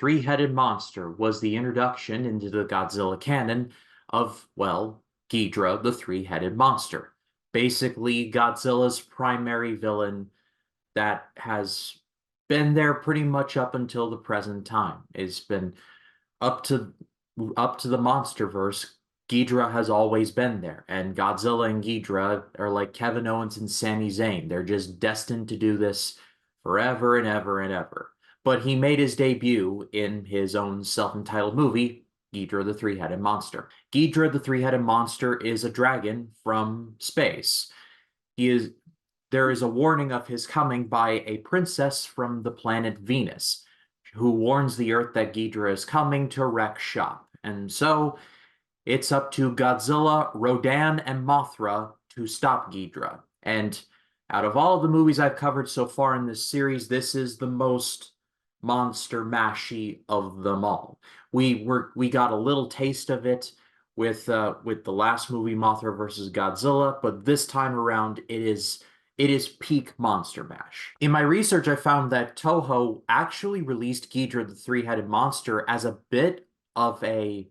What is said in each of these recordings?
three-headed monster was the introduction into the Godzilla canon of, well, Ghidorah, the three-headed monster. Basically, Godzilla's primary villain that has been there pretty much up until the present time. It's been up to up to the MonsterVerse. Ghidorah has always been there, and Godzilla and Ghidorah are like Kevin Owens and Sami Zayn. They're just destined to do this forever and ever and ever. But he made his debut in his own self-entitled movie, Ghidorah the Three-Headed Monster. Ghidorah the Three-Headed Monster is a dragon from space. There is a warning of his coming by a princess from the planet Venus, who warns the Earth that Ghidorah is coming to wreck shop. And so it's up to Godzilla, Rodan, and Mothra to stop Ghidorah. And out of all of the movies I've covered so far in this series, this is the most monster mashy of them all. We got a little taste of it with the last movie, Mothra versus Godzilla, but this time around it is peak Monster Mash. In my research, I found that Toho actually released Ghidorah the Three-Headed Monster as a bit of a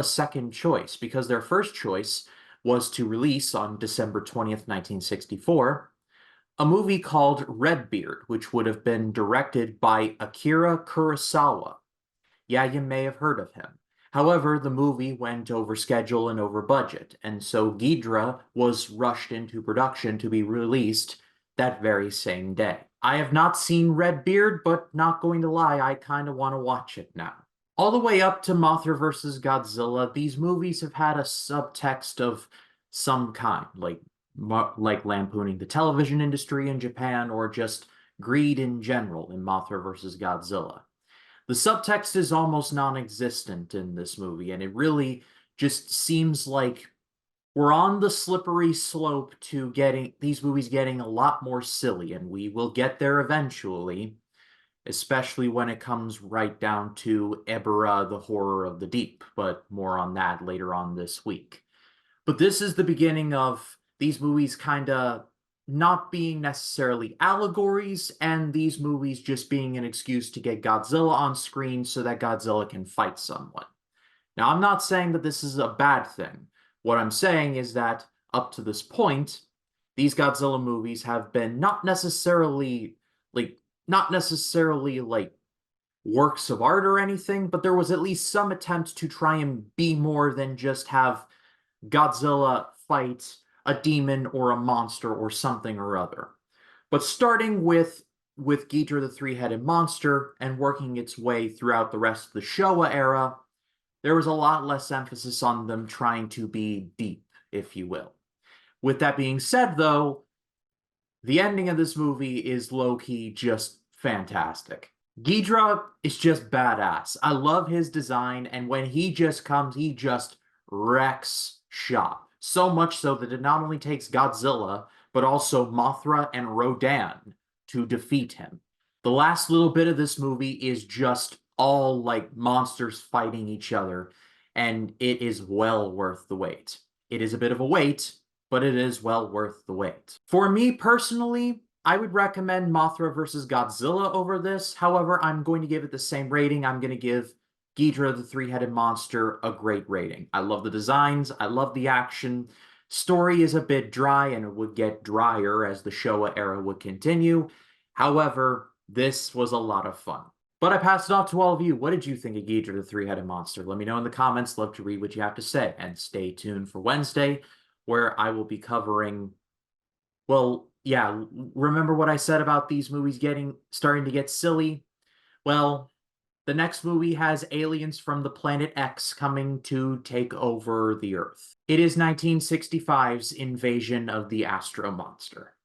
second choice, because their first choice was to release on December 20th, 1964, a movie called Redbeard, which would have been directed by Akira Kurosawa. Yeah, you may have heard of him. However, the movie went over schedule and over budget, and so Ghidorah was rushed into production to be released that very same day. I have not seen Redbeard, but not going to lie, I kind of want to watch it now. All the way up to Mothra vs. Godzilla, these movies have had a subtext of some kind, like lampooning the television industry in Japan, or just greed in general in Mothra vs. Godzilla. The subtext is almost non-existent in this movie, and it really just seems like we're on the slippery slope to getting these movies getting a lot more silly, and we will get there eventually, especially when it comes right down to Ebirah, the Horror of the Deep, but more on that later on this week. But this is the beginning of these movies kind of not being necessarily allegories, and these movies just being an excuse to get Godzilla on screen so that Godzilla can fight someone. Now, I'm not saying that this is a bad thing. What I'm saying is that up to this point, these Godzilla movies have been not necessarily like works of art or anything, but there was at least some attempt to try and be more than just have Godzilla fight a demon or a monster or something or other. But starting with Ghidorah the Three-Headed Monster and working its way throughout the rest of the Showa era, there was a lot less emphasis on them trying to be deep, if you will. With that being said, though, the ending of this movie is low-key just fantastic. Ghidorah is just badass. I love his design, and when he just comes, he just wrecks shop. So much so that it not only takes Godzilla, but also Mothra and Rodan to defeat him. The last little bit of this movie is just all like monsters fighting each other, and it is well worth the wait. It is a bit of a wait, but it is well worth the wait. For me personally, I would recommend Mothra vs. Godzilla over this. However, I'm going to give it the same rating. I'm going to give Ghidorah the Three-Headed Monster a great rating. I love the designs, I love the action. Story is a bit dry, and it would get drier as the Showa era would continue. However, this was a lot of fun. But I pass it off to all of you. What did you think of Ghidorah the Three-Headed Monster? Let me know in the comments. Love to read what you have to say. And stay tuned for Wednesday, where I will be covering... Well, yeah, remember what I said about these movies starting to get silly? Well, the next movie has aliens from the planet X coming to take over the Earth. It is 1965's Invasion of the Astro Monster.